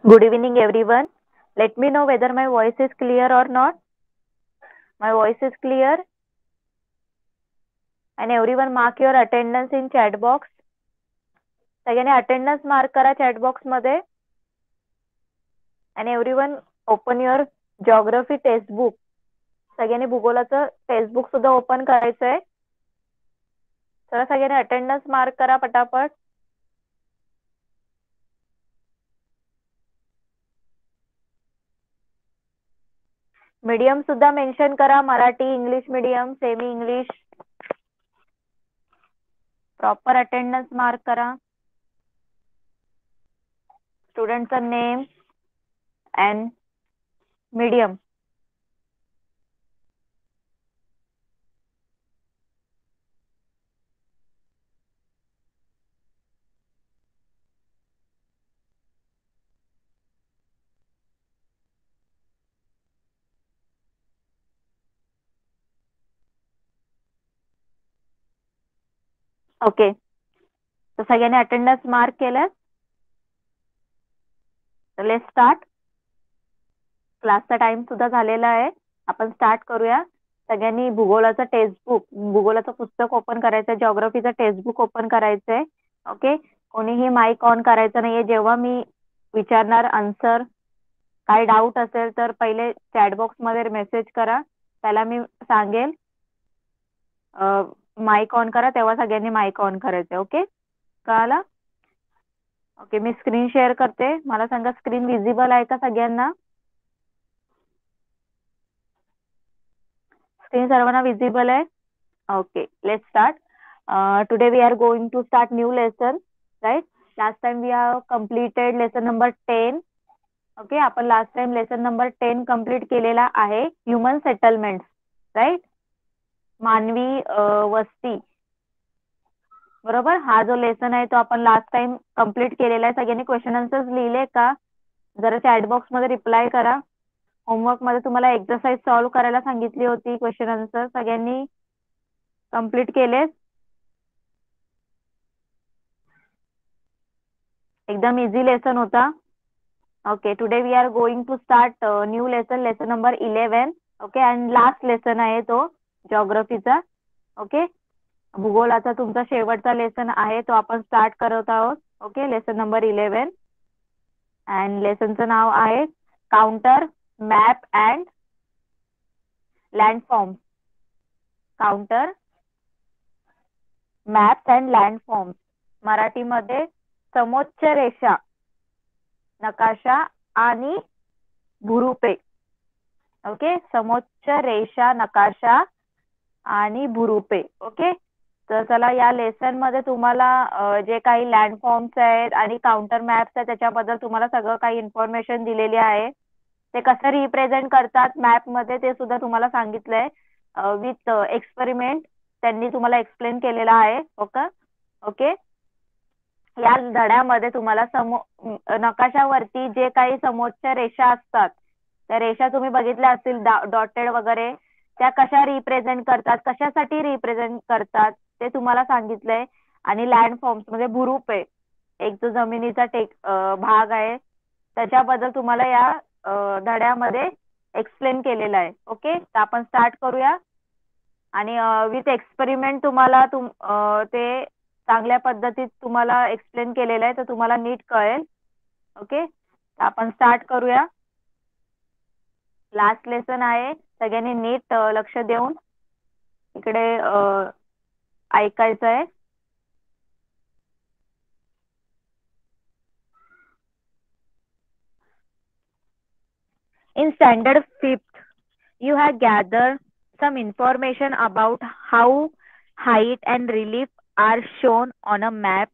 Good evening, everyone. Let me know whether my voice is clear or not. My voice is clear. And everyone mark your attendance in chat box. सगळ्यांनी attendance mark करा chat box मध्ये. And everyone open your geography textbook. सगळ्यांनी भूगोलाचं textbook सुद्धा open करायचंय. चला सगळ्यांनी attendance mark करा पटापट. मीडियम सुद्धा मेन्शन करा. Marathi, English medium, semi English. Proper attendance mark करा. स्टुडंटचं नेम अँड मीडियम. ओके, तर सगळ्यांनी अटेंडन्स मार्क केलं. तर लेट्स स्टार्ट. क्लासचा टाइम सुद्धा झालेला आहे. आपण स्टार्ट करूया. सगळ्यांनी भूगोलाचं टेक्स्टबुक, भूगोलाचं पुस्तक ओपन करायचं, जिओग्राफीचं टेक्स्टबुक ओपन करायचंय. ओके, कोणीही माईक ऑन करायचं नाहीये. जेव्हा मी विचारणार आन्सर, काय डाऊट असेल तर पहिले चॅट बॉक्स मध्ये मेसेज करा. त्याला मी सांगेल माईक ऑन करा, तेव्हा सगळ्यांनी माईक ऑन करायचं. ओके, कळालं? ओके, मी स्क्रीन शेअर करते. मला सांगा स्क्रीन विजिबल आहे का सगळ्यांना? स्क्रीन सर्वांना विजिबल आहे? Okay, let's start. Today we are going to start new lesson, right? Last time we have completed lesson number 10. Okay, आपण last time lesson number 10 complete केलेला आहे. Human settlement, right? मानवी वस्ती, बरोबर. हा जो लेसन आहे तो आपण लास्ट टाइम कम्प्लीट केलेला आहे. सगळ्यांनी क्वेश्चन आन्सर्स लिहिले का? जरा चॅट बॉक्स मध्ये रिप्लाय करा. होमवर्क मध्ये तुम्हाला एक्सरसाइज सॉल्व्ह करायला सांगितली होती. क्वेश्चन आन्सर सगळ्यांनी कम्प्लीट केले? एकदम इझी लेसन होता. Okay, today we are going to start new lesson, lesson number 11. Okay, and last lesson आहे तो जिओग्राफीचा. ओके, भूगोलाचा तुमचा शेवटचा लेसन आहे तो आपण स्टार्ट करत आहोत. ओके, लेसन नंबर 11 अँड लेसनचं नाव आहे contour map and landforms. Contour maps and landforms, मराठीमध्ये समोच्च रेषा, नकाशा आणि भूरूपे. ओके, समोच्च रेषा, नकाशा आणि भूरूपे. ओके, तर चला या लेसन मध्ये तुम्हाला जे काही लँडफॉर्म्स आहेत आणि काउंटर मॅप्स आहेत त्याच्याबद्दल तुम्हाला सगळं काही इन्फॉर्मेशन दिलेली आहे. ते कसं रिप्रेझेंट करतात मॅप मध्ये ते सुद्धा तुम्हाला सांगितलंय विथ एक्सपेरिमेंट. त्यांनी तुम्हाला एक्सप्लेन केलेला आहे. ओके ओके, या धड्यामध्ये तुम्हाला नकाशावरती जे काही समोच्च रेषा असतात त्या रेषा तुम्ही बघितल्या असतील डॉटेड वगैरे, त्या कशा रिप्रेझेंट करतात, कशासाठी रिप्रेझेंट करतात ते तुम्हाला सांगितलंय. आणि लँडफॉर्म्स म्हणजे भूरूप आहे, एक जो जमिनीचा भाग आहे त्याच्याबद्दल तुम्हाला या धड्यामध्ये एक्सप्लेन केलेलं आहे. ओके, तर आपण स्टार्ट करूया. आणि विथ एक्सपेरिमेंट तुम्हाला ते चांगल्या पद्धतीत तुम्हाला एक्सप्लेन केलेलं आहे तर तुम्हाला नीट कळेल. ओके, आपण स्टार्ट करूया. लास्ट लेसन आहे, सगळ्यांनी नीट लक्ष देऊन इकडे ऐकायचं आहे. In standard 5th, you have gathered some information about how height and relief are shown on a map.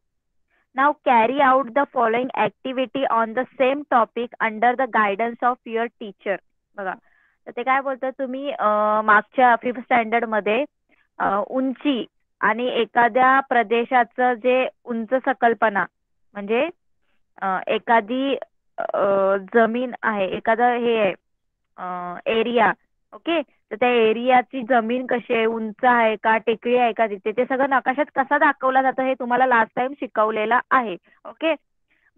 Now carry out the following activity on the same topic under the guidance of your teacher. बघा, तर ते काय बोलतात, तुम्ही मागच्या 5th standard मध्ये उंची आणि एखाद्या प्रदेशाचं जे उंच संकल्पना म्हणजे एखादी जमीन आहे, एखादं हे आहे एरिया. ओके, तर त्या एरियाची जमीन कशी आहे, उंच आहे का, टेकडी आहे का, तिथे ते सगळं नकाशात कसा दाखवला जातं हे तुम्हाला लास्ट टाइम शिकवलेलं आहे. ओके,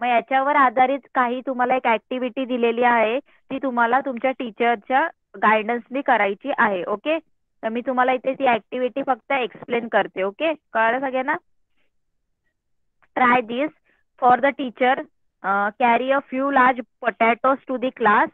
मग याच्यावर आधारित काही तुम्हाला एक ऍक्टिव्हिटी दिलेली आहे, ती तुम्हाला तुमच्या टीचरच्या गायडन्सनी करायची आहे. ओके, तर मी तुम्हाला इथे ती ऍक्टिव्हिटी फक्त एक्सप्लेन करते. ओके, कळलं सगळ्यांना? Try this for the teacher. Carry a few large potatoes to the class.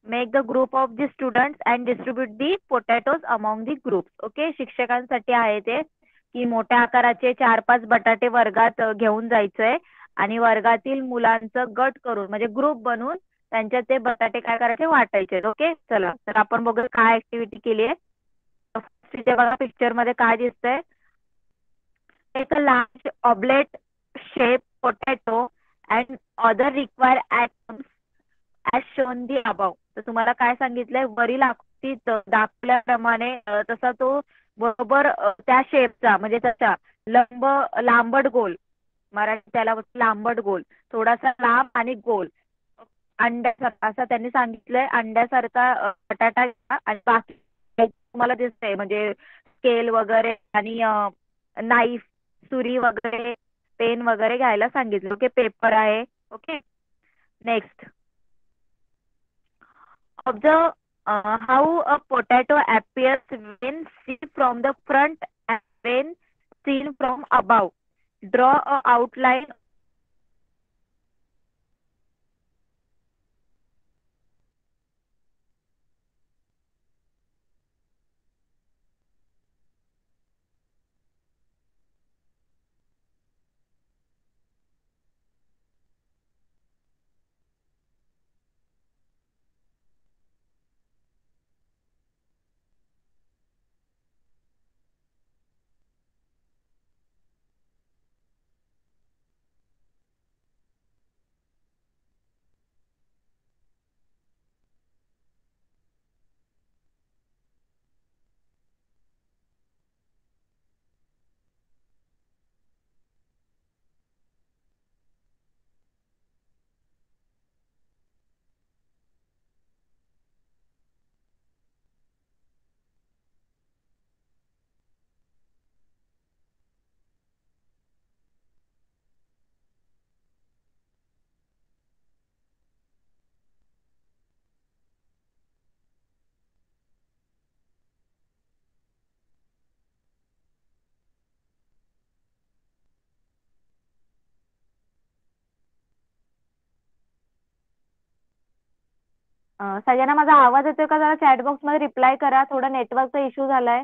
Make the group of the students and distribute the potatoes among the groups. Okay, शिक्षकांसाठी आहे ते की मोठ्या आकाराचे 4-5 बटाटे वर्गात घेऊन जायचंय आणि वर्गातील मुलांचं गट करून म्हणजे ग्रुप बनवून त्यांच्यात ते बटाटे काय करायचे वाटायचे. ओके, चला तर आपण बघूया काय ऍक्टिव्हिटी केली आहे. तिथे बघा पिक्चर मध्ये काय दिसतंय. Take a large oblate shaped potato and other required items as shown the above. तर तुम्हाला काय सांगितलंय वरील आकृतीत दाखवल्याप्रमाणे तसा तो बरोबर त्या शेपचा म्हणजे त्याचा लांबट गोल, मराठी त्याला लांबट गोल, थोडासा लांब आणि गोल अंड्यासारखा असं त्यांनी सांगितलंय. अंड्यासारखा बटाटा घ्या आणि बाकी तुम्हाला दिसतंय म्हणजे स्केल वगैरे आणि नाईफ, सुरी वगैरे, पेन वगैरे घ्यायला सांगितलं. ओके, पेपर आहे. Okay, next observe how a potato appears when seen from the front and when seen from above. Draw a outline. सगळ्यांना माझा आवाज येतोय का? जरा चॅट बॉक्स मध्ये रिप्लाय करा. थोडा नेटवर्कचा इश्यू झालाय.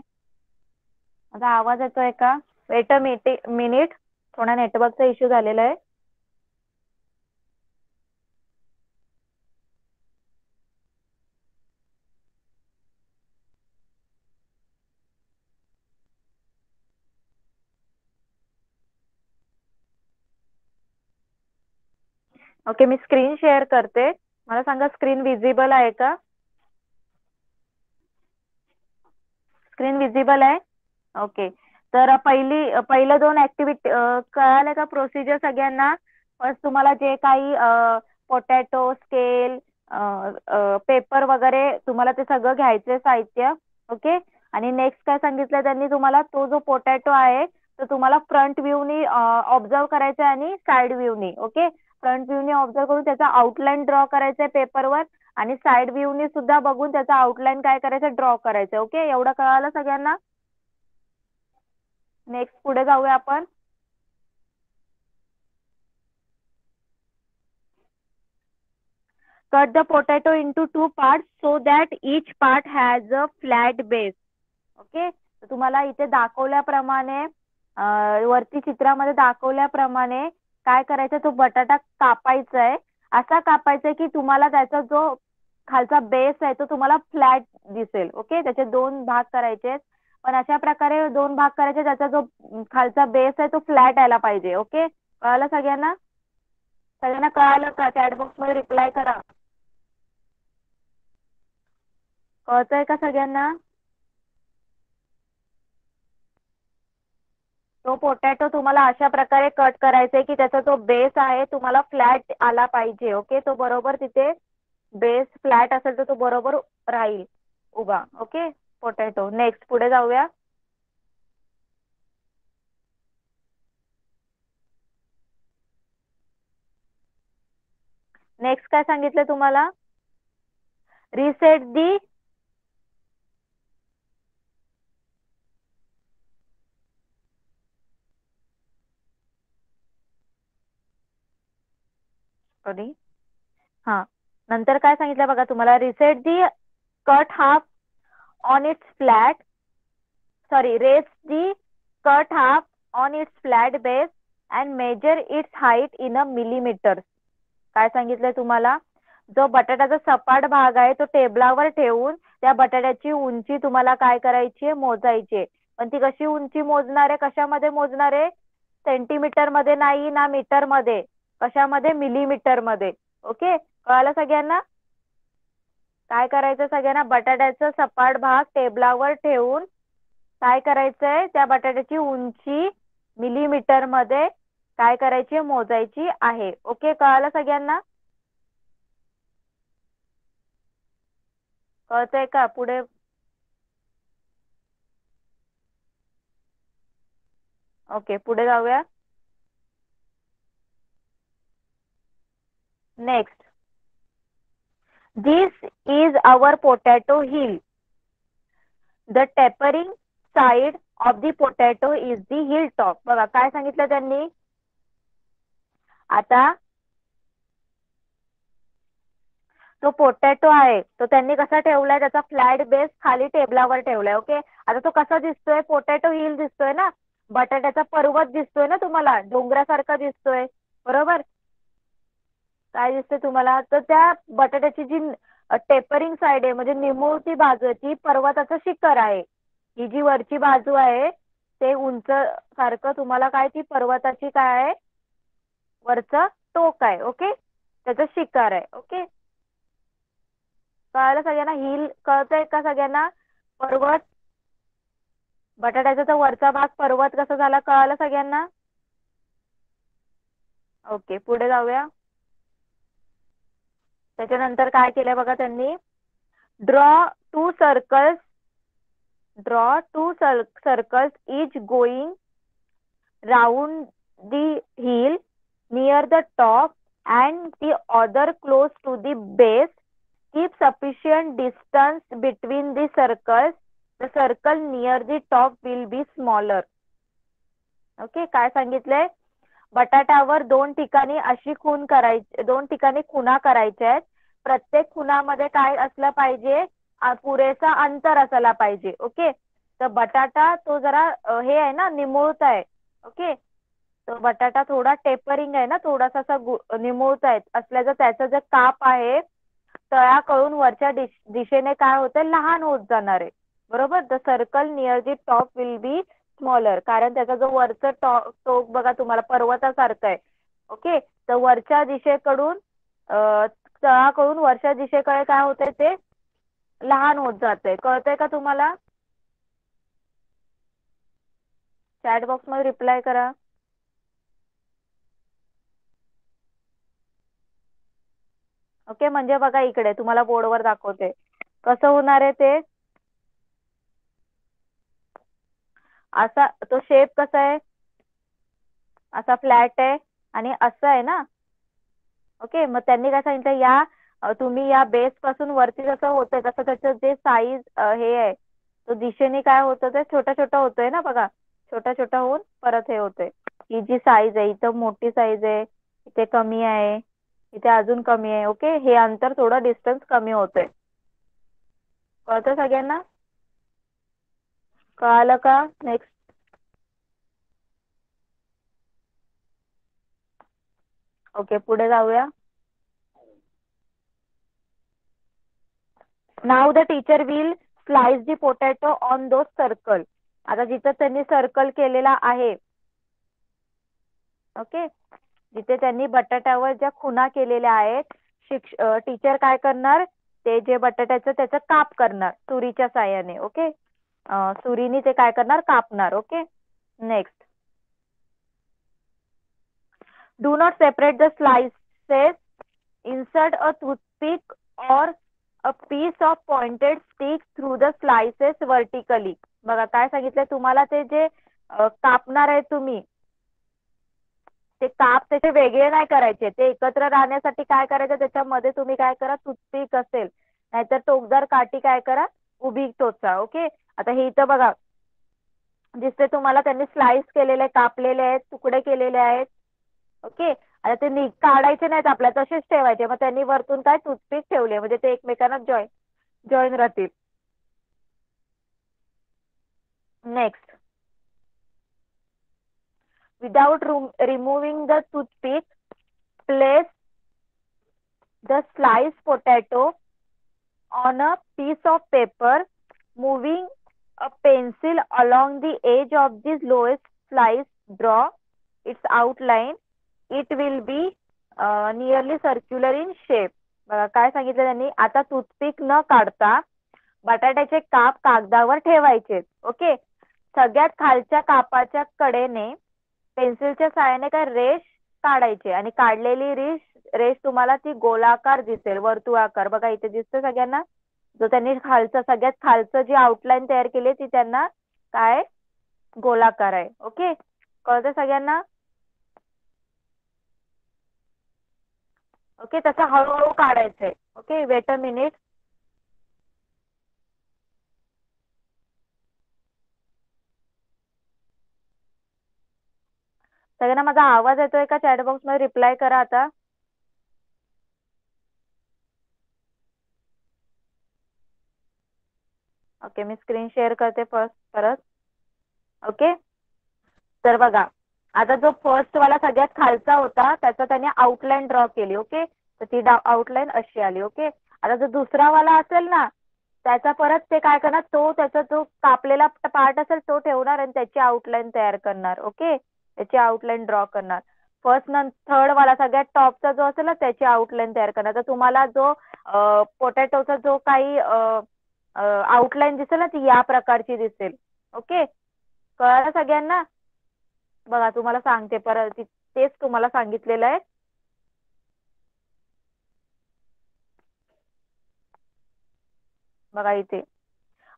माझा आवाज येतोय का? वेट अ मिनिट, थोडा नेटवर्कचा इश्यू झालेला आहे. ओके, मी स्क्रीन शेअर करते. मला सांगा स्क्रीन विजिबल आहे का? स्क्रीन विजिबल आहे. ओके, तर पहिलं 2 ऍक्टिव्हिटी कळाल्या का? प्रोसिजर सगळ्यांना. फर्स्ट तुम्हाला जे काही पोटॅटो, स्केल, पेपर वगैरे तुम्हाला ते सगळं घ्यायचंय साहित्य. ओके, आणि नेक्स्ट काय सांगितलं त्यांनी तुम्हाला, तो जो पोटॅटो आहे तो तुम्हाला फ्रंट व्ह्यूनी ऑब्झर्व करायचा आणि साइड व्ह्यूनी. ओके, फ्रंट व्ह्यूनी ऑब्झर्व करून त्याचा आउटलाईन ड्रॉ करायचंय पेपरवर आणि साइड व्ह्यूनी सुद्धा बघून त्याचा आउटलाईन काय करायचं ड्रॉ करायचं. ओके, एवढं कळालं सगळ्यांना? नेक्स्ट पुढे जाऊया आपण. Cut the potato into 2 parts so that each part has a flat base. Okay, तर तुम्हाला इथे दाखवल्याप्रमाणे वरती चित्रामध्ये दाखवल्याप्रमाणे काय करायचं, तो बटाटा कापायचा आहे. असा कापायचा आहे की तुम्हाला त्याचा जो खालचा बेस आहे तो तुम्हाला फ्लॅट दिसेल. ओके, त्याचे 2 भाग करायचे आहेत. पण अशा प्रकारे 2 भाग करायचे त्याचा जो खालचा बेस आहे तो फ्लॅट यायला पाहिजे. ओके, कळालं सगळ्यांना? सगळ्यांना कळालं का? चॅट बॉक्स मध्ये रिप्लाय करा. कळतंय का सगळ्यांना? तो पोटॅटो तुम्हाला अशा प्रकारे कट करायचा आहे की त्याचा जो बेस आहे तुम्हाला फ्लॅट आला पाहिजे. ओके, तो बरोबर तिथे बेस फ्लॅट असेल तर तो बरोबर राहील उभा. Okay, potato. नेक्स्ट पुढे जाऊया. नेक्स्ट काय सांगितलं तुम्हाला? रिसेट दी सॉरी हा, नंतर काय सांगितलं बघा तुम्हाला? Reset the cut half on its flat, sorry, rest the cut half on its flat base and measure its height in a millimetre. काय सांगितलंय तुम्हाला? जो बटाट्याचा सपाट भाग आहे तो टेबलावर ठेवून त्या बटाट्याची उंची तुम्हाला काय करायची आहे? मोजायची आहे. पण ती कशी उंची मोजणार आहे? कशामध्ये मोजणार आहे? सेंटीमीटर मध्ये नाही ना मीटर मध्ये. कशामध्ये? मिलीमीटर मध्ये. ओके, कळालं सगळ्यांना? काय करायचं सगळ्यांना? बटाट्याचा सपाट भाग टेबलावर ठेवून काय करायचंय? त्या बटाट्याची उंची मिलीमीटर मध्ये काय करायची? मोजायची आहे. ओके, कळालं सगळ्यांना? कळतंय का? पुढे ओके, पुढे जाऊया. Next, this is our potato hill. The tapering side of the potato is the hill top. बघा काय सांगितलं त्यांनी? आता तो पोटॅटो आहे तो त्यांनी कसा ठेवलाय? त्याचा फ्लॅट बेस खाली टेबलावर ठेवलाय. ओके, आता तो कसा दिसतोय? पोटॅटो हिल दिसतोय ना, बटाट्याचा पर्वत दिसतोय ना तुम्हाला, डोंगरासारखा दिसतोय, बरोबर? काय दिसतंय तुम्हाला? तर त्या बटाट्याची जी टेपरिंग साइड आहे म्हणजे निमुळती बाजू आहे ती पर्वताचं शिखर आहे. ही जी वरची बाजू आहे ते उंच सारखं तुम्हाला काय? ती पर्वताची काय आहे? वरचं टोक आहे. ओके, त्याचं शिखर आहे. ओके, कळालं सगळ्यांना? हिल कळतंय का सगळ्यांना? पर्वत, बटाट्याचा तो वरचा भाग पर्वत कसा झाला? कळालं सगळ्यांना? ओके, पुढे जाऊया. त्याच्यानंतर काय केलंय बघा त्यांनी? Draw two circles, draw two circles each going round the hill near the top and the other close to the base. Keep sufficient distance between the circles. The circle near the top will be smaller. Okay, काय सांगितलंय? बटाट्यावर दोन ठिकाणी अशी खून करायची, दोन ठिकाणी खुणा करायच्या आहेत. प्रत्येक खुणामध्ये काय असलं पाहिजे? पुरेसा अंतर असायला पाहिजे. ओके, तर बटाटा तो जरा हे आहे ना, निमुळत आहे. ओके, तो बटाटा थोडा टेपरिंग आहे ना, थोडासा असा निमुळत आहे असल्याचं त्याचं जे काप आहे तळाकडून वरच्या दिशेने काय होतं? लहान होत जाणार आहे, बरोबर? The circle near the top will be smaller, कारण त्याचा जो वरचा टोक बघा तुम्हाला पर्वतासारखं आहे. ओके, तर वरच्या दिशेकडून तळाकडून वरच्या दिशेकडे काय होतंय? ते लहान होत जातंय. कळतंय का तुम्हाला? चॅट बॉक्स मध्ये रिप्लाय करा. ओके, म्हणजे बघा इकडे तुम्हाला बोर्डवर दाखवते कसं होणार आहे ते. असा तो शेप कसा आहे? असा फ्लॅट आहे आणि असं आहे ना. ओके, मग त्यांनी काय सांगितलं? या तुम्ही या बेस पासून वरती जसं होतंय तसं त्याचं जे साईज हे आहे तो दिशेने काय होतं? ते छोटा छोटा होतोय ना, बघा छोटा छोटा होऊन परत हे होतंय. ही जी साईज आहे इथं मोठी साईज आहे, इथे कमी आहे, इथे अजून कमी आहे. ओके, हे अंतर थोडं डिस्टन्स कमी होतंय. कळतं सगळ्यांना? कळालं का? नेक्स्ट, ओके, पुढे जाऊया. नाव the teacher will slice the potato on those circle. आता जिथं त्यांनी सर्कल केलेला आहे, ओके, जिथे त्यांनी बटाट्यावर ज्या खुणा केलेल्या आहेत, टीचर काय करणार? ते जे बटाट्याचं त्याचं काप करणार सुरीच्या साह्याने. ओके, सुरीने ते काय करणार? कापणार. Okay, next, do not separate the slices. Insert a toothpick or a piece of pointed stick through the slices vertically. बघा काय सांगितलंय तुम्हाला? ते जे कापणार आहे तुम्ही ते काप त्याचे वेगळे नाही करायचे, ते एकत्र राहण्यासाठी काय करायचं, त्याच्यामध्ये तुम्ही काय करा, टूथपिक असेल नाहीतर टोकदार काठी काय करा, उभी टोचा. ओके, आता हे इथं बघा दिसते तुम्हाला, त्यांनी स्लाइस केलेले, कापलेले आहेत, तुकडे केलेले आहेत. ओके, आता ते काढायचे नाहीत आपल्याला, तसेच ठेवायचे. मग त्यांनी वरतून काय टूथपिक ठेवले, म्हणजे ते एकमेकांना जॉईन राहतील. Next, without removing the toothpick, place the sliced potato on a piece of paper, moving a pencil along the edge of the lowest slice. Draw its outline. It will be nearly circular in shape. बघा काय सांगितलं त्यांनी, आता toothpick न काढता बटाट्याचे काप कागदावर ठेवायचे. ओके, सगळ्यात खालच्या कापाच्या कडेने पेन्सिलच्या साहाय्याने काय रेष काढायची, आणि काढलेली रेष तुम्हाला ती गोलाकार दिसेल, वर्तुळाकार. बघा इथे दिसतं सगळ्यांना, जो त्यांनी सगळ्यात खालचं जी आउटलाईन तयार केली ती त्यांना काय गोलाकार आहे. ओके, कळतं सगळ्यांना? ओके, तसं हळूहळू काढायचंय. Okay, weight a minute. सगळ्यांना माझा आवाज येतोय का? चॅट बॉक्स मध्ये रिप्लाय करा आता. ओके, मी स्क्रीन शेअर करते परत. ओके, तर बघा आता जो फर्स्ट वाला सगळ्यात खालचा होता त्याचा त्याने आउटलाईन ड्रॉ केली. ओके, तर ती आउटलाईन अशी आली. ओके, आता जो दुसरा वाला असेल ना त्याचा परत ते काय करणार, तो त्याचा जो कापलेला पार्ट असेल तो ठेवणार आणि त्याची आउटलाईन तयार करणार. ओके, त्याची आउटलाईन ड्रॉ करणार. फर्स्ट थर्ड वाला सगळ्यात टॉपचा जो असेल ना त्याची आउटलाईन तयार करणार. तर तुम्हाला जो पोटॅटोचा जो काही आउटलाईन दिसेल ना ती या प्रकारची दिसेल. ओके, कळलं सगळ्यांना? बघा तुम्हाला सांगते परत, तेच तुम्हाला सांगितलेलं आहे. बघा इथे,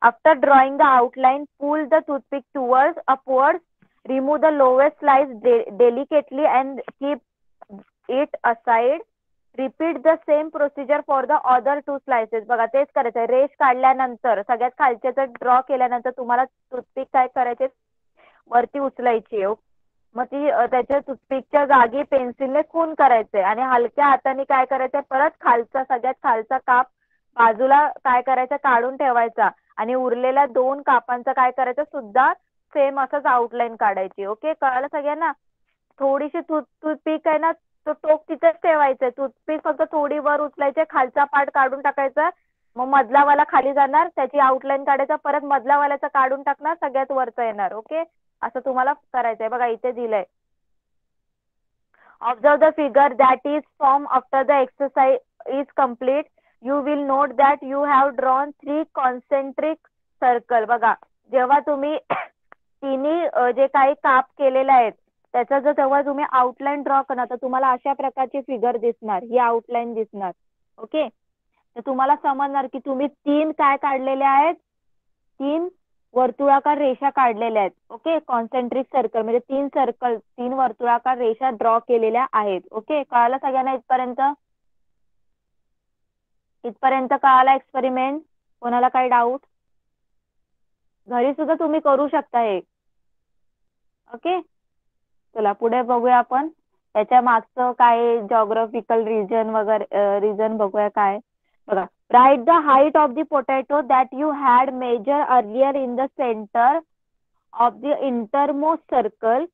after drawing the outline pull the toothpick towards upwards, remove the lowest slice delicately and keep it aside. Repeat the same procedure for the other two slices. बघा तेच करायचं आहे. रेष काढल्यानंतर सगळ्यात खालचे ड्रॉ केल्यानंतर तुम्हाला टूथपिक काय करायचे, वरती उचलायची. मग ती त्याच्या टूथपिकच्या जागी पेन्सिलने खून करायचे आणि हलक्या हाताने काय करायचं, परत खालचा सगळ्यात खालचा काप बाजूला काय करायचं, काढून ठेवायचा आणि उरलेल्या दोन कापांचं काय करायचं सुद्धा सेम असंच आउटलाईन काढायची. ओके, कळालं सगळ्यांना? थोडीशी टूथपिक आहे ना, तो टोक तिथेच ठेवायचं. टूथपिक फक्त थोडी वर उचलायचे, खालचा पार्ट काढून टाकायचा, मग मधला वाला खाली जाणार, त्याची आउटलाईन काढायचा, परत मधला वाल्याचा काढून टाकणार, सगळ्यात वरचा येणार. ओके, असं तुम्हाला करायचंय. बघा इथे दिलंय, observe the figure that is form after the exercise is complete. You will note that you have drawn 3 concentric circle. बघा जेव्हा तुम्ही तिन्ही जे काही काप केलेले आहेत त्याचा जर तेव्हा तुम्ही आउटलाईन ड्रॉ करणार तर तुम्हाला अशा प्रकारची फिगर दिसणार, ही आउटलाईन दिसणार. ओके, तर तुम्हाला समजणार की तुम्ही 3 काय काढलेले आहेत, 3 वर्तुळाकार रेषा काढलेल्या आहेत. ओके, कॉन्सेंट्रिक सर्कल म्हणजे 3 वर्तुळाकार रेषा ड्रॉ केलेल्या आहेत. ओके, कळालं सगळ्यांना इथपर्यंत? इथपर्यंत कळाला एक्सपेरिमेंट? कोणाला काही डाऊट? घरी सुद्धा तुम्ही करू शकता हे. ओके, चला पुढे बघूया आपण त्याच्या मागचं काय जॉग्राफिकल रिजन वगैरे रिजन बघूया काय. बघा, right the height of the potato that you had measure earlier in the centre of the intermost circle.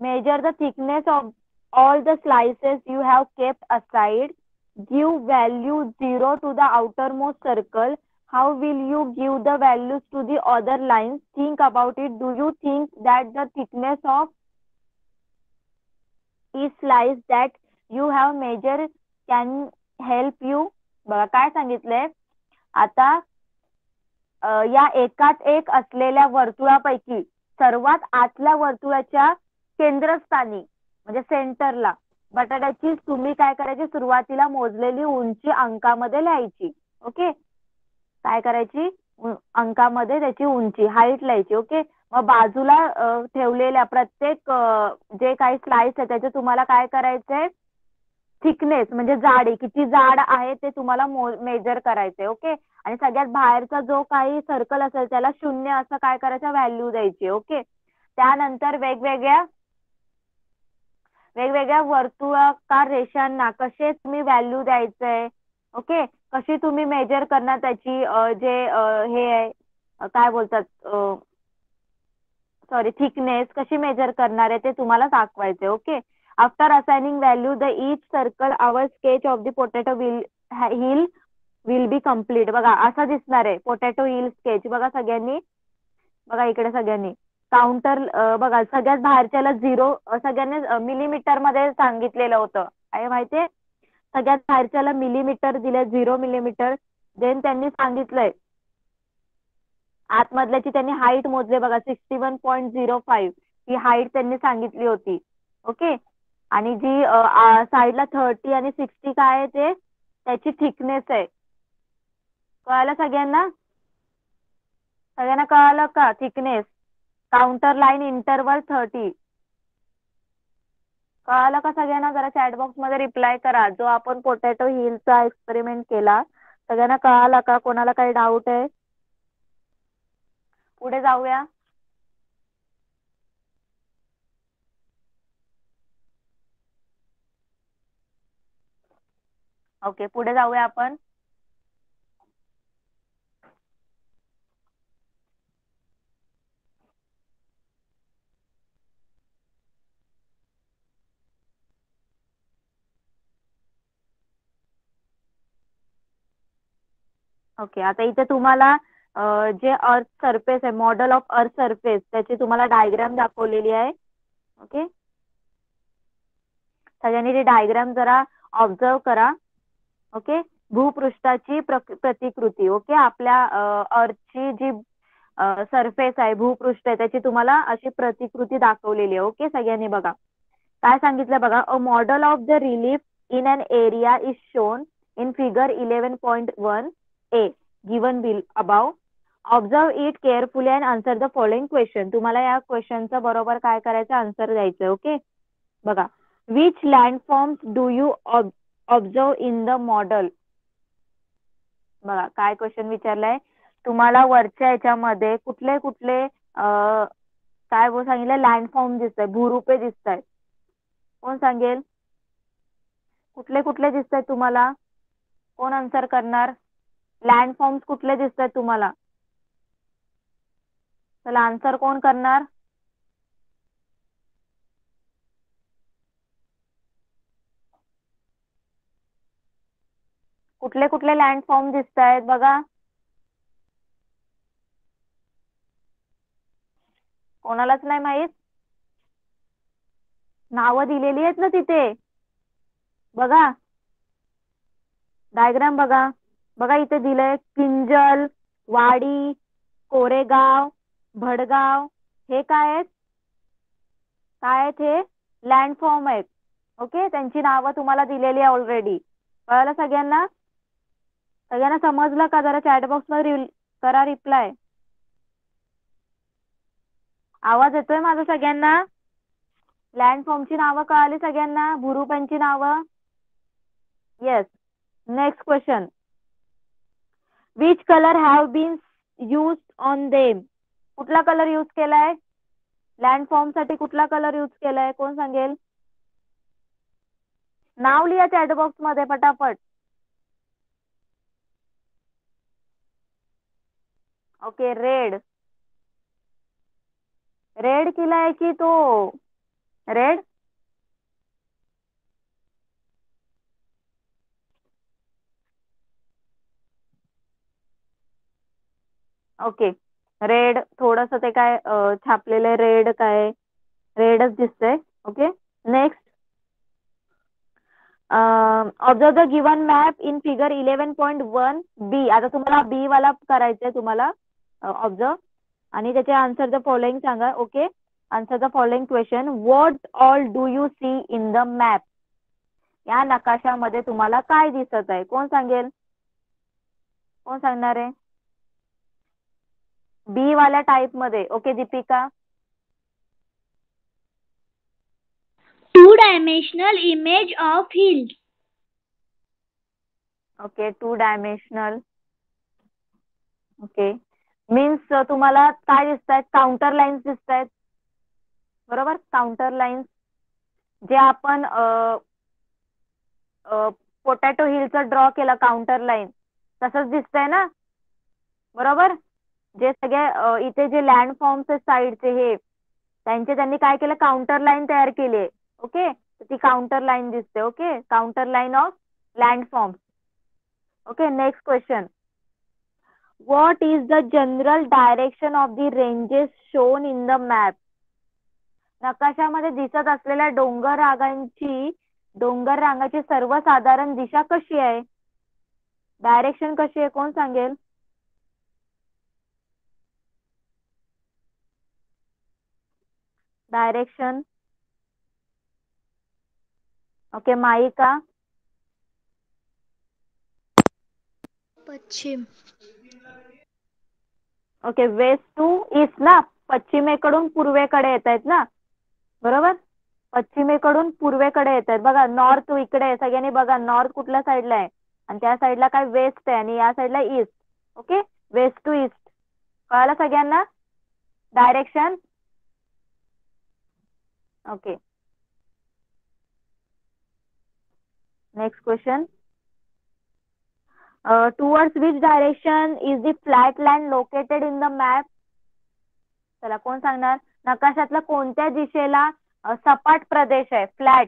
Measure the thickness of all the slices you have kept aside. Give value 0 to the outermost circle. How will you give the values to the other lines? Think about it. Do you think that the thickness of each slice that you have measured can help you? बघा काय सांगितलंय आता, या एकात एक असलेल्या वर्तुळापैकी सर्वात आतल्या वर्तुळाच्या केंद्रस्थानी म्हणजे सेंटरला बटाट्याची तुम्ही काय करायची, सुरुवातीला मोजलेली उंची अंकामध्ये लिहायची. ओके, काय करायची, अंकामध्ये त्याची उंची हाईट लिहायची. ओके, मग बाजूला ठेवलेल्या प्रत्येक जे काही स्लाइस आहे त्याचे तुम्हाला काय करायचंय, थिकनेस म्हणजे जाडी किती जाड आहे ते तुम्हाला मेजर करायचंय. ओके. आणि सगळ्यात बाहेरचा जो काही सर्कल असेल त्याला 0 असं काय करायचं, व्हॅल्यू द्यायची. ओके. त्यानंतर वेगवेगळ्या वर्तुळाकार रेषांना कसे तुम्ही व्हॅल्यू द्यायचंय. ओके. कशी तुम्ही मेजर करणार त्याची जे हे आहे काय बोलतात, सॉरी, थिकनेस कशी मेजर करणार आहे ते तुम्हाला दाखवायचे. Okay. After assigning value the each circle our sketch of the potato hill will be complete. बघा असं दिसणार आहे पोटॅटो हिल स्केच. बघा सगळ्यांनी, बघा इकडे सगळ्यांनी काउंटर बघा सगळ्यात बाहेरच्याला 0, सगळ्यांनी मिलीमीटर मध्ये सांगितलेलं होतं आहे माहितीये. सगळ्यात बाहेरच्याला मिलीमीटर दिले, 0 मिलीमीटर. देन त्यांनी सांगितलंय आतमधल्याची त्यांनी हाईट मोजले बघा 61.05 ही हाईट त्यांनी सांगितली होती. ओके. आणि जी साईडला 30 आणि 60 काय आहे ते त्याची थिकनेस आहे. कळालं सगळ्यांना, सगळ्यांना कळालं का थिकनेस. काउंटर लाईन इंटरवल 30 कळालं का सगळ्यांना. जरा चॅट बॉक्स मध्ये रिप्लाय करा जो आपण पोटॅटो हिलचा एक्सपेरिमेंट केला. सगळ्यांना कळाला का, कोणाला काही डाऊट आहे. पुढे जाऊया. ओके, पुढे जाऊया आपण. ओके. आता इथे तुम्हाला जे अर्थ सरफेस आहे, मॉडेल ऑफ अर्थ सरफेस, त्याची तुम्हाला डायग्राम दाखवलेली आहे. ओके. सगळ्यांनी ती डायग्राम जरा ऑब्झर्व करा. ओके. भूपृष्ठाची प्रतिकृती. ओके. आपल्या अर्थची जी सरफेस आहे, भूपृष्ठ आहे, त्याची तुम्हाला अशी प्रतिकृती दाखवलेली आहे. ओके. सगळ्यांनी बघा काय सांगितलं बघा. A model of the relief in an area is shown in figure 11.1 a given bill above. Observe it carefully and answer the following question. तुम्हाला या क्वेश्चनचं बरोबर काय करायचं, आन्सर द्यायचं. ओके. बघा, which landforms do you observe in the model. बघा काय question विचारलाय तुम्हाला. वरच्या याच्यामध्ये कुठले कुठले काय सांगितलं, लँडफॉर्म दिसत आहे, भूरूपे दिसत आहेत. कोण सांगेल कुठले कुठले दिसत आहेत तुम्हाला, कोण आन्सर करणार. लँडफॉर्म्स कुठले दिसत आहेत तुम्हाला, चला आन्सर कोण करणार. कुठले कुठले लँडफॉर्म दिसत आहेत बघा. कोणालाच नाही माहित. नावं दिलेली आहेत ना तिथे, बघा डायग्राम बघा. बघा इथे दिलंय किंजल, वाडी, कोरेगाव, भडगाव. हे काय आहेत, काय आहेत हे लँडफॉर्म आहेत. ओके. त्यांची नावं तुम्हाला दिलेली आहे ऑलरेडी. कळलं सगळ्यांना, सगळ्यांना समजलं का. जरा चॅट बॉक्स मध्ये करा रिप्लाय. आवाज येतोय माझा सगळ्यांना. लँडफॉर्मची नावं कळाली सगळ्यांना, भूरूपांची नावं. Yes. Next question. Which colour have been use on them. कुठला कलर यूज केलाय लँडफॉर्म साठी, कुठला कलर यूज केलाय कोण सांगेल. नाव लिहा चॅट बॉक्स मध्ये पटापट. ओके. रेड. रेड केलाय की तो रेड. ओके. रेड थोडस ते काय छापलेलं रेड, काय रेडच दिसतंय. Okay. Next. Observe the given map in figure 11.1 B. आता तुम्हाला बी वाला करायचंय तुम्हाला ऑब्झर्व, आणि त्याचे आन्सर द फॉलोइंग सांगा. Okay. Answer the following question. What all do you see in the map. या नकाशामध्ये तुम्हाला काय दिसत आहे, कोण सांगेल, कोण सांगणार आहे. बी वाल्या टाइप मध्ये. Okay Deepika. 2-dimensional image of hills. Okay 2-dimensional. Okay means तुम्हाला काय दिसतायत, काउंटर लाईन्स दिसतायत बरोबर. काउंटर लाईन्स जे आपण पोटॅटो हिलचं ड्रॉ केलं काउंटर लाईन तसंच दिसतंय ना बरोबर. जे सगळे इथे जे लँड फॉर्म्स आहेत साईडचे हे त्यांनी काय केलं, काउंटर लाईन तयार केली आहे. ओके ती काउंटर लाईन दिसते. Okay contour line of landforms. Okay next question. What is the general direction of the ranges shown in the map. नकाशामध्ये दिसत असलेल्या डोंगर रांगाची सर्वसाधारण दिशा कशी आहे, डायरेक्शन कशी आहे, कोण सांगेल. डायरेक्शन. ओके माईका. पश्चिम. ओके वेस्ट टू ईस्ट ना, पश्चिमेकडून पूर्वेकडे येत आहेत ना बरोबर. पश्चिमेकडून पूर्वेकडे येत आहेत बघा. नॉर्थ इकडे आहे, सगळ्यांनी बघा नॉर्थ कुठल्या साईडला आहे आणि त्या साईडला काय वेस्ट आहे आणि या साईडला east. Okay west to east. कळालं सगळ्यांना direction. Okay next question. Towards which direction is the flat land located in the map. चला कोण सांगणार, नकाशातला कोणत्या दिशेला सपाट प्रदेश आहे, फ्लॅट.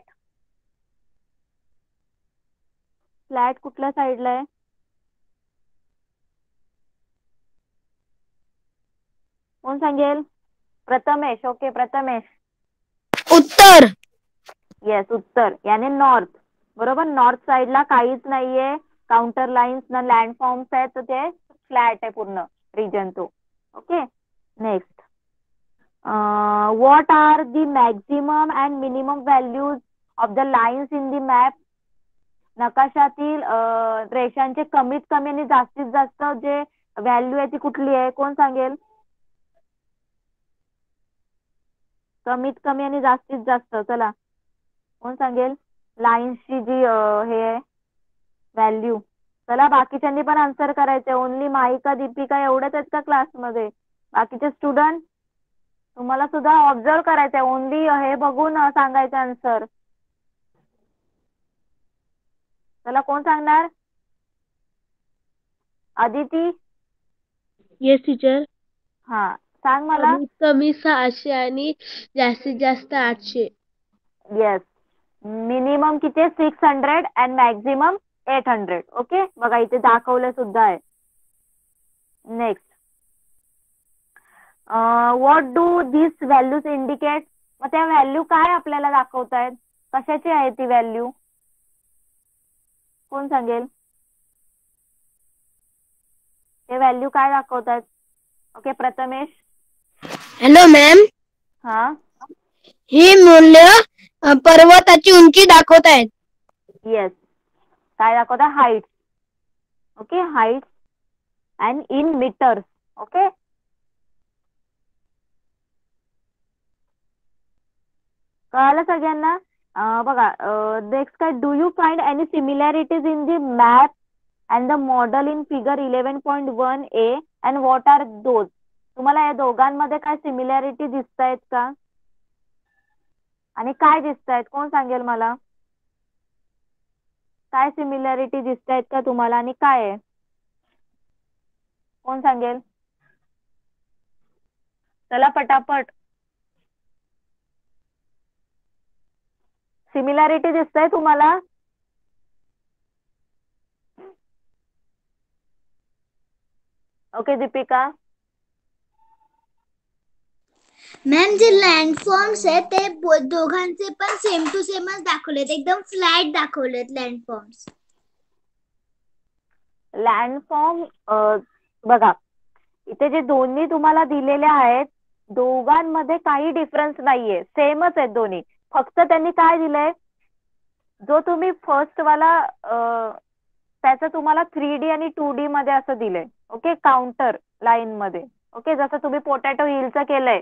फ्लॅट कुठल्या साईडला आहे, कोण सांगेल. प्रथमेश. ओके प्रथमेश. उत्तर. येस उत्तर याने नॉर्थ बरोबर. नॉर्थ साईडला काहीच नाहीये, काउंटर लाईन्स ना लँड फॉर्म्स आहेत, तर ते फ्लॅट आहे पूर्ण रिजन तो. Okay next. What are the maximum and minimum values of the lines in the map. नकाशातील रेषांचे कमीत कमी आणि जास्तीत जास्त जे व्हॅल्यू आहे ती कुठली आहे, कोण सांगेल. कमीत कमी आणि जास्तीत जास्त चला कोण सांगेल. लाईन्सची जी हे आहे व्हॅल्यू. चला बाकीच्यांनी पण आन्सर करायचे. ओनली माईका दीपिका एवढेच आहेत का क्लासमध्ये, बाकीचे स्टुडंट तुम्हाला सुद्धा ऑब्झर्व करायचंय. ओनली हे बघून सांगायचं आन्सर. चला कोण सांगणार. अदिती. Yes teacher. हा सांग मला. कमीत कमी 600 आणि जास्तीत जास्त 800. येस मिनिमम किती 600 अँड मॅक्झिमम 800. ओके बघा इथे दाखवले सुद्धा आहे. Next. What do this values indicate. मग त्या व्हॅल्यू काय आपल्याला दाखवतायत, कशाची आहे ती व्हॅल्यू, कोण सांगेल. ते व्हॅल्यू काय दाखवतायत. ओके प्रथमेश. Hello ma'am. हा ही मूल्य पर्वताची उंची दाखवत आहेत. येस काय दाखवता, height. Okay height and in metres. Okay कळालं सगळ्यांना. बघा नेक्स्ट काय. Do you find any similarities in the map and the model in figure 11.1a and what are those. तुम्हाला या दोघांमध्ये काय सिमिलॅरिटी दिसतायत का आणि काय दिसतायत, कोण सांगेल मला. काय सिमिलॅरिटी दिसतायत का तुम्हाला आणि काय आहे, कोण सांगेल. चला पटापट. सिमिलॅरिटी दिसतंय तुम्हाला. ओके दीपिका. मॅम जे लँडफॉर्म्स आहेत ते दोघांचे पण सेम टू सेमच दाखवलेत, एकदम फ्लॅट दाखवलेत लँडफॉर्म्स. लँडफॉर्म बघा इथे जे दोन्ही तुम्हाला दिलेले आहेत दोघांमध्ये काही डिफरन्स नाहीये, सेमच आहेत दोन्ही. फक्त त्यांनी काय दिलंय, जो तुम्ही फर्स्ट वाला त्याचं तुम्हाला 3D आणि 2D मध्ये असं दिलंय. ओके काउंटर लाईन मध्ये. ओके, जसं तुम्ही पोटॅटो हिलचं केलंय,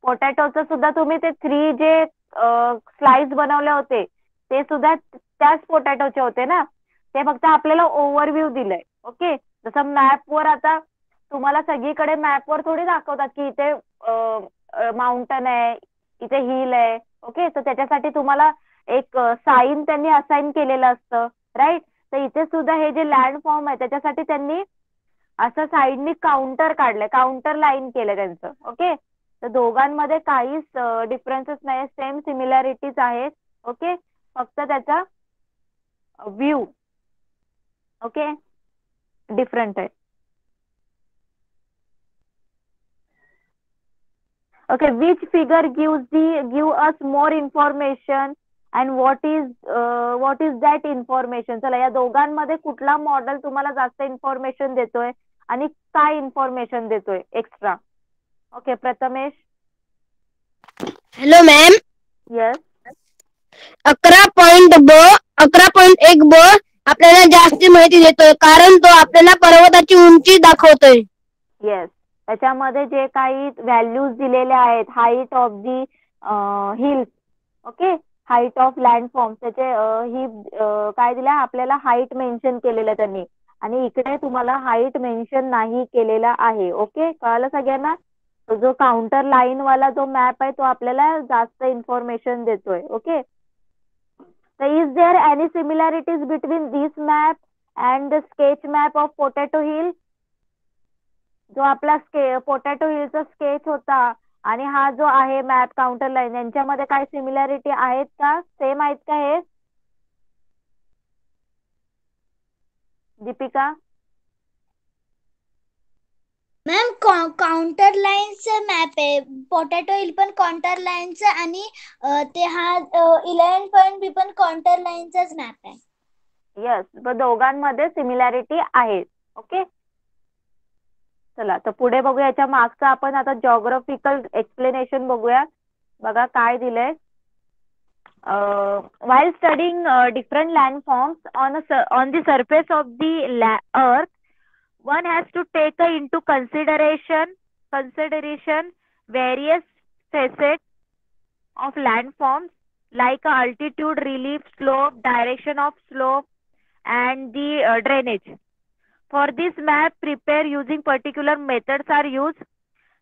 पोटॅटोचं सुद्धा तुम्ही ते 3 जे स्लाइस बनवले होते ते सुद्धा त्याच पोटॅटोचे होते ना. ते फक्त आपल्याला ओव्हरव्ह्यू दिलंय. ओके, जसं मॅपवर आता तुम्हाला सगळीकडे मॅपवर थोडी दाखवतात की इथे माउंटन आहे, इथे हिल आहे. ओके, तर त्याच्यासाठी तुम्हाला एक साईन त्यांनी असाइन केलेलं असतं, राईट. तर इथे सुद्धा हे जे लँड फॉर्म आहे त्याच्यासाठी त्यांनी असं साईडनी काउंटर काढलंय, काउंटर लाईन केलंय त्यांचं. ओके, तर दोघांमध्ये काहीच डिफरन्सेस नाही, सेम सिमिलॅरिटीज आहेत. ओके, फक्त त्याचा व्ह्यू ओके डिफरंट आहे. Okay, which figure give us more information and what is that information? चला, या दोघांमध्ये कुठला मॉडेल तुम्हाला जास्त इन्फॉर्मेशन देतोय आणि काय इन्फॉर्मेशन देतोय extra? Okay, Prathamesh. Hello ma'am. Yes. 11.1 ब आपल्याला जास्त माहिती देतोय कारण तो आपल्याला पर्वताची उंची दाखवतोय. येस, त्याच्यामध्ये जे काही व्हॅल्यूज दिलेले आहेत, height of the hills, okay, height of लँडफॉर्म, त्याचे ही काय दिलं आपल्याला, हाईट मेन्शन केलेलं त्यांनी. आणि इकडे तुम्हाला हाईट मेन्शन नाही केलेला आहे. ओके, कळालं सगळ्यांना. तो जो काउंटर लाईन वाला जो मॅप आहे तो आपल्याला जास्त इन्फॉर्मेशन देतोय. ओके, तर is there any similarities between this map and the sketch map of potato hill? जो आपला पोटॅटो हिलचा स्केच होता आणि हा जो आहे मॅप काउंटर लाईन, यांच्यामध्ये काय सिमिलॅरिटी आहेत का, सेम आहेत का हे? दीपिका. मॅम काउंटर लाईनचं मॅप आहे, पोटॅटो हिल पण काउंटर लाईनचं आणि ते हा 11.b पण काउंटर लाईनचाच मॅप आहे. येस, दोघांमध्ये सिमिलॅरिटी आहे. ओके, चला तर पुढे बघूया. याच्या मागचं आपण आता जॉग्राफिकल एक्सप्लेनेशन बघूया. बघा काय दिलंय. while studying different landforms on the surface of the earth, one has to take into consideration various facets of landforms like altitude, relief, slope, direction of slope, and the drainage. For this map, prepare using particular methods are used.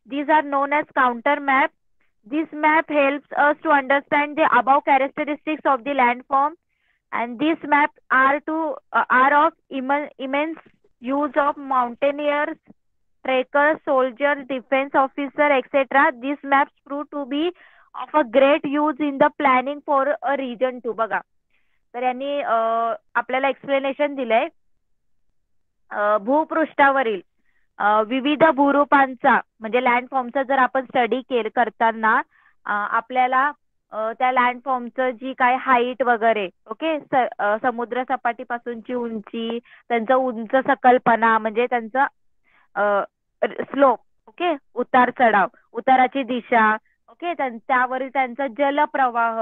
These are known as counter map. This map helps us to understand the above characteristics of the landform, and these maps are of immense use of mountaineers, trekkers, soldiers, defense officer, etc. These maps prove to be of a great use in the planning for a region too. बघा, तर यांनी आपल्याला explanation दिलंय. भूपृष्ठावरील विविध भूरूपांचा म्हणजे लँडफॉर्मचा जर आपण स्टडी करताना आपल्याला त्या लँडफॉर्मचं जी काय हाईट वगैरे, ओके, समुद्र सपाटीपासूनची उंची, त्यांचं उंच सकलपणा म्हणजे त्यांचं स्लोप, ओके, उतार चढाव, उताराची दिशा, ओके, त्यावरील त्यांचा जलप्रवाह,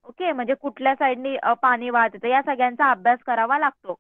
ओके, म्हणजे कुठल्या साईडनी पाणी वाहत येतं, या सगळ्यांचा अभ्यास करावा लागतो.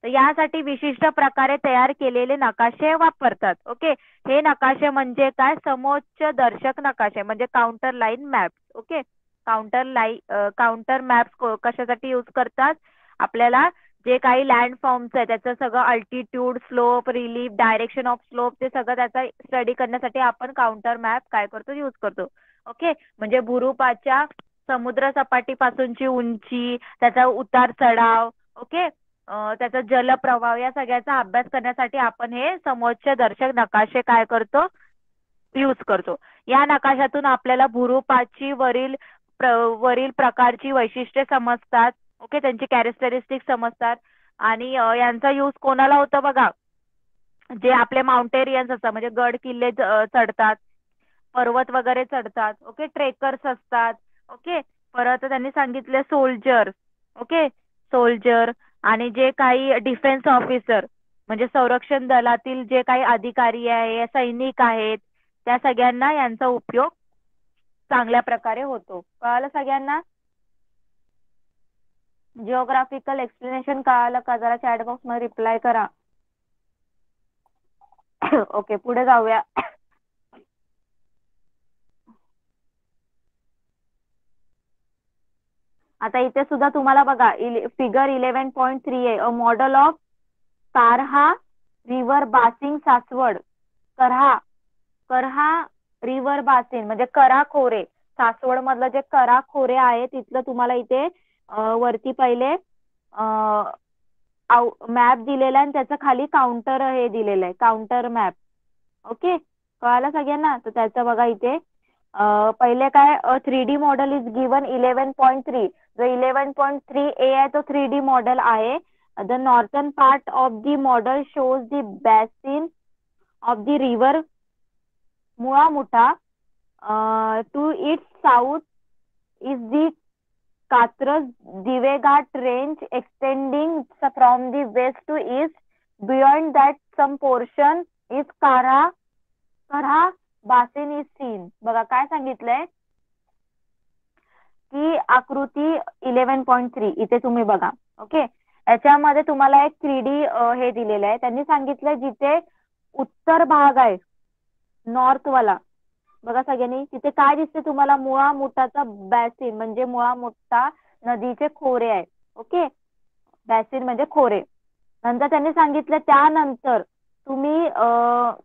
तर यासाठी विशिष्ट प्रकारे तयार केलेले नकाशे वापरतात. ओके, हे नकाशे म्हणजे काय, समोच्च दर्शक नकाशे म्हणजे counter line maps. Okay, counter maps कशासाठी यूज करतात, आपल्याला जे काही लँडफॉर्म्स आहे त्याचं सगळं altitude, slope, relief, direction of slope ते सगळं त्याचा स्टडी करण्यासाठी आपण काउंटर मॅप काय करतो, यूज करतो. ओके, म्हणजे भूरूपाच्या समुद्र सपाटीपासूनची उंची, त्याचा उतार चढाव, ओके, त्याचा जलप्रवाह, या सगळ्याचा अभ्यास करण्यासाठी आपण हे समोच्च दर्शक नकाशे काय करतो, यूज करतो. या नकाशातून आपल्याला भूरूपाची वरील प्रकारची वैशिष्ट्ये समजतात. ओके, त्यांची कॅरेक्टरिस्टिक समजतात. आणि यांचा यूज कोणाला होतं बघा, जे आपले माउंटेरियन्स असतात म्हणजे गड किल्ले चढतात, पर्वत वगैरे चढतात, ओके, ट्रेकर्स असतात, ओके, परत त्यांनी सांगितले सोल्जर, ओके, सोल्जर, आणि जे काही डिफेन्स ऑफिसर म्हणजे संरक्षण दलातील जे काही अधिकारी आहे, सैनिक आहेत, त्या सगळ्यांना यांचा उपयोग चांगल्या प्रकारे होतो. कळालं सगळ्यांना? जिओग्राफिकल एक्सप्लेनेशन कळालं का? जरा चॅट बॉक्स मध्ये रिप्लाय करा. ओके, पुढे जाऊया. आता इथे सुद्धा तुम्हाला बघा फिगर 11.3 आहे. अ मॉडेल ऑफ कारहा रिव्हर बासिंग सासवड. करहा रिव्हर बासिन म्हणजे करा खोरे. सासवड मधलं जे करा खोरे आहे तिथलं तुम्हाला इथे वरती पहिले मॅप दिलेला आहे आणि त्याच्या खाली काउंटर हे दिलेलं आहे, काउंटर मॅप. ओके, कळालं सगळ्यांना? तर त्याचं बघा इथे पहिले काय 3D मॉडेल इज गिवन 11.3. जो 11.3 ए आहे तो 3D मॉडेल आहे. The northern part of the model shows the basin of the river Mula Mutha. To its south is the Katraj दिवेघाट range extending from the west to east. Beyond that, some portion is Karha basin is seen. बघा काय सांगितलंय की आकृती 11.3 इथे तुम्ही बघा. Okay, याच्यामध्ये तुम्हाला एक 3D हे दिलेलं आहे. त्यांनी सांगितलंय जिथे उत्तर भाग आहे नॉर्थ वाला, बघा सगळ्यांनी, तिथे काय दिसते तुम्हाला? मुळा मुठाचा बॅसिन म्हणजे मुळा मुठा नदीचे खोरे आहे. ओके, बॅसिन म्हणजे खोरे. नंतर त्यांनी सांगितलं त्यानंतर तुम्ही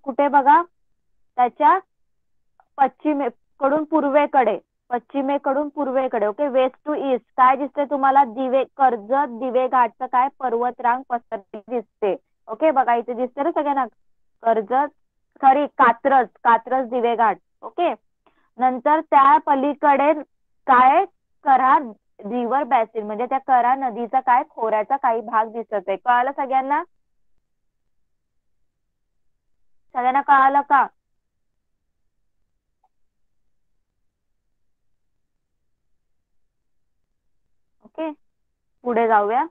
कुठे बघा, त्याच्या पश्चिमेकडून पूर्वेकडे ओके, वेस्ट टू ईस्ट काय दिसते तुम्हाला? कर्जत दिवेघाटचं काय पर्वतरांग पसरलेली दिसते. ओके, बघा इथे दिसते ना सगळ्यांना कात्रज दिवेघाट. ओके, नंतर त्या पलीकडे काय करा रिव्हर बॅसिन म्हणजे त्या करा नदीचा काय खोऱ्याचा काही भाग दिसत आहे. कळालं सगळ्यांना? सगळ्यांना कळालं का? ओके, पुढे जाऊया.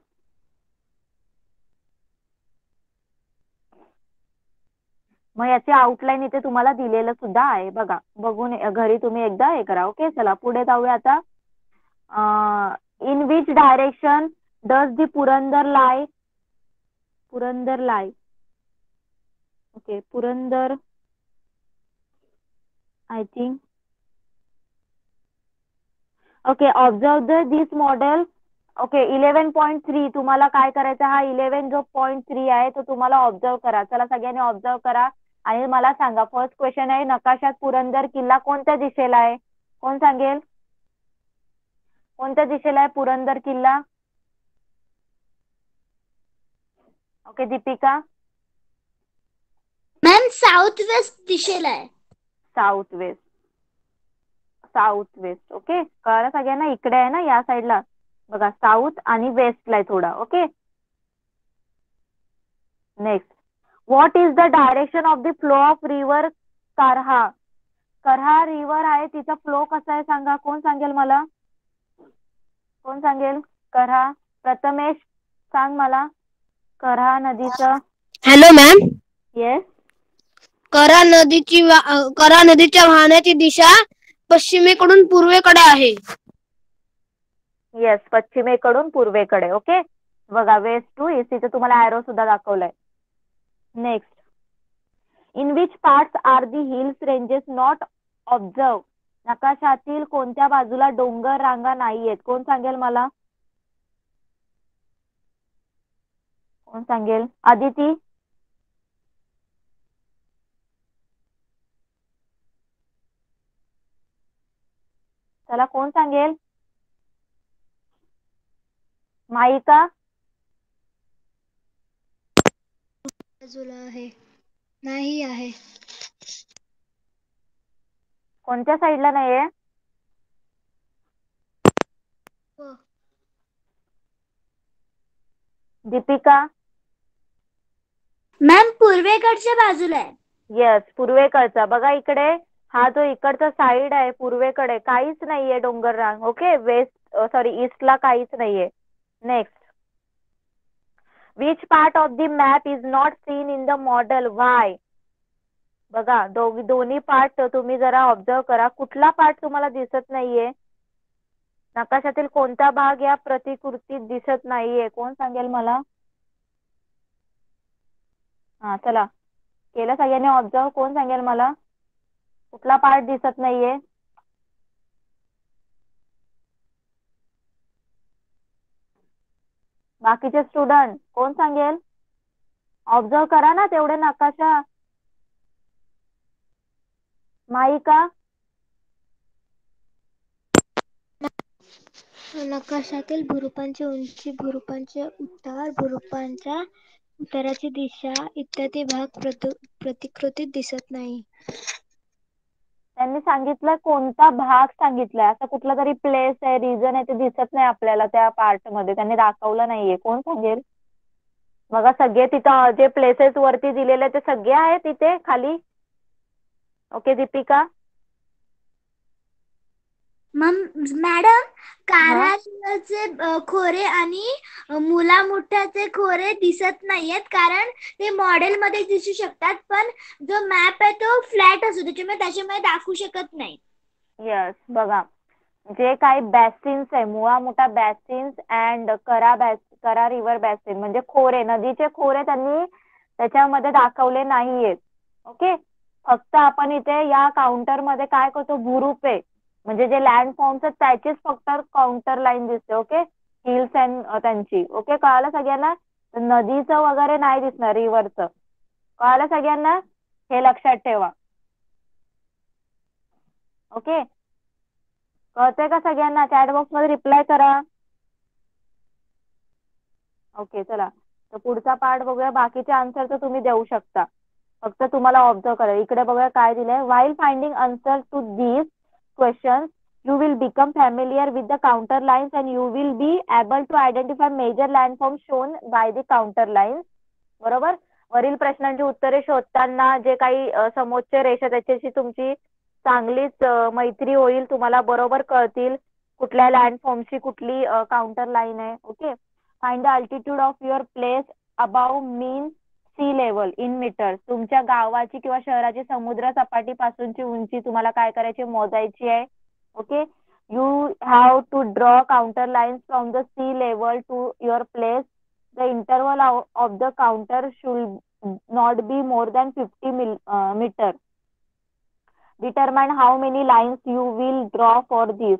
मग याची आउटलाईन इथे तुम्हाला दिलेलं सुद्धा आहे, बघा, बघून घरी तुम्ही एकदा हे करा. ओके, चला पुढे जाऊया आता. In which direction does the Purandar lie? Okay, Purandar I think. Okay, observe this model. Okay, 11.3 तुम्हाला काय करायचं? हा 11.3 आहे तो तुम्हाला ऑब्झर्व करा. चला सगळ्यांनी ऑब्झर्व करा आणि मला सांगा. फर्स्ट क्वेश्चन आहे, नकाशात पुरंदर किल्ला कोणत्या दिशेला आहे? कोण सांगेल? कोणत्या दिशेला आहे पुरंदर किल्ला? Okay, Deepika. Ma'am south west दिशेला आहे. South west. ओके, कळलं सगळ्यांना? इकडे आहे ना या साईडला बघा, साऊथ आणि वेस्टला आहे थोडा. Okay, next, what is the direction of the flow of river करहा? करहा रिव्हर आहे, तिचा फ्लो कसा आहे सांगा. कोण सांगेल मला? कोण सांगेल? करहा, प्रथमेश सांग मला. करहा नदीचं. Hello ma'am. येस, करा नदीच्या वाहण्याची दिशा पश्चिमेकडून पूर्वेकडे आहे. येस, पश्चिमेकडून पूर्वेकडे. ओके, बघा वेस्ट टू ईस्ट, इथे तुम्हाला एरो सुद्धा दाखवलाय. Next, in which parts are the hills ranges not observe? नकाशातील कोणत्या बाजूला डोंगर रांगा नाहीयेत? कोण सांगेल मला? कोण सांगेल? आदिती. चला कोण सांगेल? माईका. बाजूला आहे नाही आहे. कोणत्या साईडला नाहीये? दीपिका. मॅम पूर्वेकडच्या बाजूला आहे. येस, पूर्वेकडचा. बघा इकडे हा जो इकडचा साईड आहे पूर्वेकडे काहीच नाहीये डोंगर रांग. ओके, ईस्टला काहीच नाहीये. Next, which part of the map is not seen in the model? Why? बघा दोन्ही पार्ट तुम्ही जरा ऑब्झर्व करा. कुठला पार्ट तुम्हाला दिसत नाहीये? नकाशातील कोणता भाग या प्रतिकृतीत दिसत नाहीये? कोण सांगेल मला? हा, चला केलं सगळ्यांनी ऑब्झर्व. कोण सांगेल मला कुठला पार्ट दिसत नाहीये? बाकीचे स्टुडंट कोण सांगेल? ऑब्झर्व करा ना तेवढे नकाशा. माईका? नकाशातील भूरूपांची उंची, भूरूपांचे उतार, भूरूपांच्या उताराची दिशा इत्यादी भाग प्रतिकृतीत दिसत नाही. त्यांनी सांगितलं कोणता भाग सांगितलाय, असं कुठला तरी प्लेस आहे, रिजन आहे, ते दिसत नाही आपल्याला त्या पार्ट मध्ये, त्यांनी दाखवलं नाहीये. कोण सांगेल? बघा सगळे तिथं जे प्लेसेस वरती दिलेले ते सगळे आहेत तिथे खाली. ओके दीपिका. मॅडम, कारहाचे खोरे आणि मुलामुठ्याचे खोरे दिसत नाहीयेत, कारण ते मॉडेल मध्ये दिसू शकतात, पण जो मॅप आहे तो फ्लॅट असतो, त्याच्यामुळे दाखवू शकत नाही. यस, बघा जे काही बॅसिन्स आहे, मुळा मोठा बॅसिन्स अँड करा रिव्हर बॅसिन म्हणजे खोरे, नदीचे खोरे त्यांनी त्याच्यामध्ये दाखवले नाहीयेत. ओके, फक्त आपण इथे या काउंटर मध्ये काय करतो, भूरूपे म्हणजे जे लँड फॉर्म्स आहेत त्याचीच फक्त काउंटर लाईन दिसते. ओके, हिल्स अँड त्यांची. ओके, कळालं सगळ्यांना? नदीचं वगैरे नाही दिसणार, रिव्हरचं. कळालं सगळ्यांना? हे लक्षात ठेवा. ओके, कळतंय का सगळ्यांना? चॅट बॉक्स मध्ये रिप्लाय करा. ओके, चला तर पुढचा पार्ट बघूया. बाकीचे आन्सर तर तुम्ही देऊ शकता, फक्त तुम्हाला ऑब्झर्व करा. इकडे बघूया काय दिलंय. While finding answer to these questions you will become familiar with the counter lines and you will be able to identify major landforms shown by the counter lines. बरोबर. वरील प्रश्नांची उत्तरे शोधताना जे काही समोच्च रेषा त्याच्याशी तुमची चांगलीच मैत्री होईल, तुम्हाला बरोबर कळतील कुठल्या लँडफॉर्मची कुठली काउंटर लाईन आहे. Okay, find the altitude of your place above mean sea level in metre. तुमच्या गावाची किंवा शहराची समुद्र सपाटीपासूनची उंची तुम्हाला काय करायची, मोजायची आहे. Okay, you have to draw counter lines from the sea level to your place. The interval of the counter should not be more than 50 meter. Determine how many lines you will draw for this.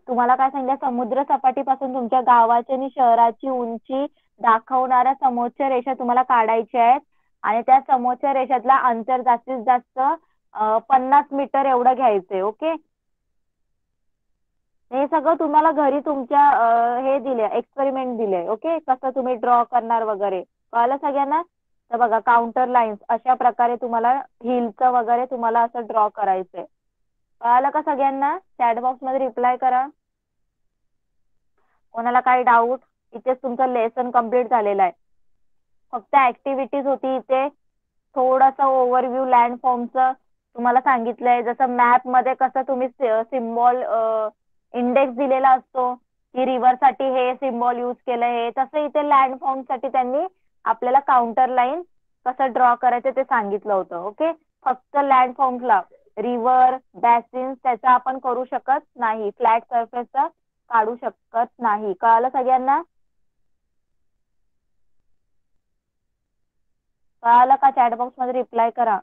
तुम्हाला काय सांगितलं, समुद्र सपाटीपासून तुमच्या गावाची आणि शहराची उंची दाखवणाऱ्या समोच्च रेषा तुम्हाला काढायच्या आहेत आणि त्या समोच्च रेषेतला अंतर जास्तीत जास्त 50 मीटर एवढं घ्यायचंय. ओके, हे सगळं तुम्हाला घरी तुमच्या हे दिले, एक्सपेरिमेंट दिले. ओके, कसं तुम्ही ड्रॉ करणार वगैरे. कळलं सगळ्यांना? तर बघा काउंटर लाईन्स अशा प्रकारे तुम्हाला हिलचं वगैरे तुम्हाला असं ड्रॉ करायचंय. कळालं का सगळ्यांना? चॅट बॉक्स मध्ये रिप्लाय करा. कोणाला काही डाऊट? इथेच तुमचं लेसन कम्प्लीट झालेलं आहे. फक्त ऍक्टिव्हिटीज होती इथे. थोडंसं ओव्हरव्ह्यू लँडफॉर्मचं तुम्हाला सांगितलंय. जसं मॅप मध्ये कसं तुम्ही सिम्बॉल इंडेक्स दिलेला असतो की रिव्हर साठी हे सिम्बॉल यूज केलंय, हे तसं इथे लँडफॉर्म साठी त्यांनी आपल्याला काउंटर लाईन कसं ड्रॉ करायचं ते सांगितलं होतं. ओके, फक्त लँडफॉर्म्सला रिव्हर बॅसिन्स त्याचा आपण करू शकत नाही, फ्लॅट सरफेसचा काढू शकत नाही. कळालं सगळ्यांना? कळालं का? चॅट बॉक्स मध्ये रिप्लाय करा.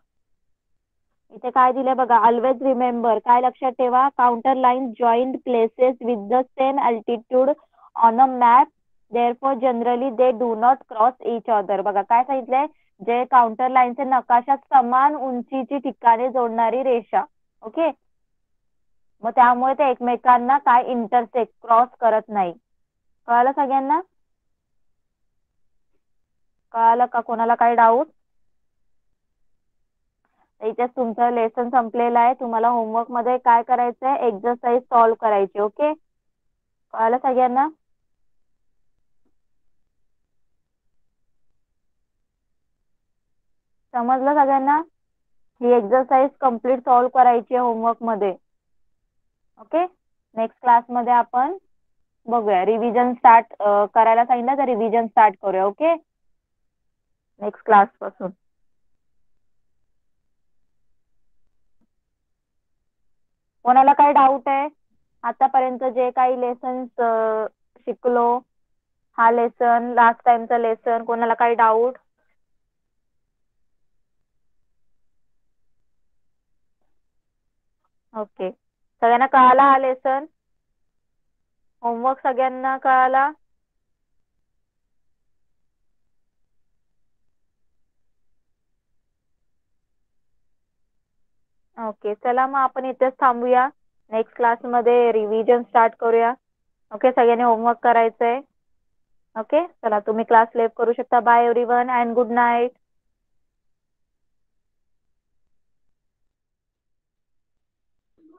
इथे काय दिलंय बघा, ऑलवेज रिमेंबर, काय लक्षात ठेवा, counter line joint places with the same altitude on a map, therefore generally they do not cross each other. बघा काय सांगितलंय, जे काउंटर लाईनचे नकाशात समान उंचीची ठिकाणे जोडणारी रेषा. ओके, मग त्यामुळे ते एकमेकांना काय इंटरसेक्ट क्रॉस करत नाही. कळालं सगळ्यांना? कळालं का? कोणाला काही डाऊट? इथेच तुमचं लेसन संपलेलं आहे. तुम्हाला होमवर्क मध्ये काय करायचं आहे, एक्सरसाइज सॉल्व्ह करायची. ओके, कळालं सगळ्यांना? समजलं सगळ्यांना? ही एक्सरसाइज कम्प्लीट सॉल्व्ह करायची आहे होमवर्क मध्ये. ओके, नेक्स्ट क्लास मध्ये आपण बघूया. रिव्हिजन स्टार्ट करायला सांगितलं तर रिव्हिजन स्टार्ट करूया. ओके, नेक्स्ट क्लास पासून. कोणाला काही डाऊट आहे? आतापर्यंत जे काही लेसन्स शिकलो, हा लेसन लास्ट टाइमचा लेसन, कोणाला काही डाऊट? ओके, सगळ्यांना कळाला हा लेसन? होमवर्क सगळ्यांना कळाला? ओके, चला मग आपण इथेच थांबूया. नेक्स्ट क्लासमध्ये रिव्हिजन स्टार्ट करूया. ओके, सगळ्यांनी होमवर्क करायचंय. ओके, चला तुम्ही क्लास लेफ्ट करू शकता. Bye everyone and good night.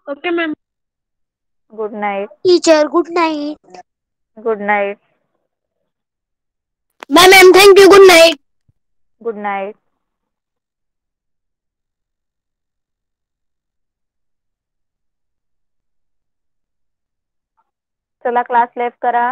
Okay ma'am. Good night. Teacher good night. Good night. Bye ma'am, thank you. Good night. Good night. चला क्लास लेफ्ट करा.